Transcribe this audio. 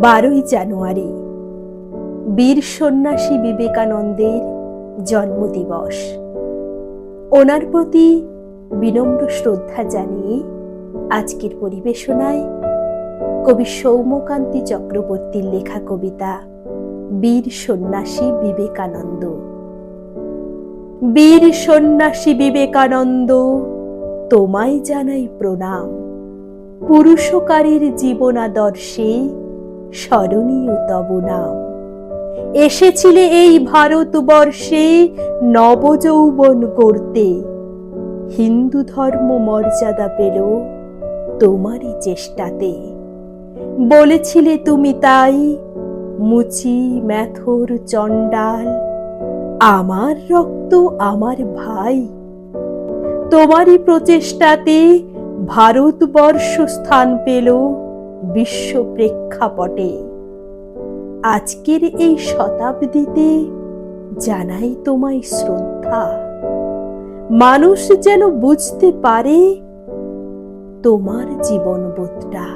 12ই জানুয়ারি বীর সন্ন্যাসী বিবেকানন্দের জন্মদিবস। ওনার প্রতি বিনম্র শ্রদ্ধা জানিয়ে আজকের পরিবেশনায় কবি সৌম্যকান্তি চক্রবর্তীর লেখা কবিতা বীর সন্ন্যাসী বিবেকানন্দ। বীর সন্ন্যাসী বিবেকানন্দ, তোমায় জানাই প্রণাম। পুরুষকারীর জীবনাদর্শে স্মরণীয় তব নাম। এসেছিলে এই ভারতবর্ষে নবযৌবন করতে, হিন্দু ধর্ম মর্যাদা পেল তোমারই চেষ্টাতে। বলেছিলে তুমি তাই, মুচি ম্যাথর চণ্ডাল, আমার রক্ত আমার ভাই। তোমারই প্রচেষ্টাতে ভারতবর্ষ স্থান পেল বিশ্ব প্রেক্ষাপটে। আজকের এই শতাব্দীতে জানাই তোমায় শ্রদ্ধা। মানুষ যেন বুঝতে পারে তোমার জীবনবোধটা।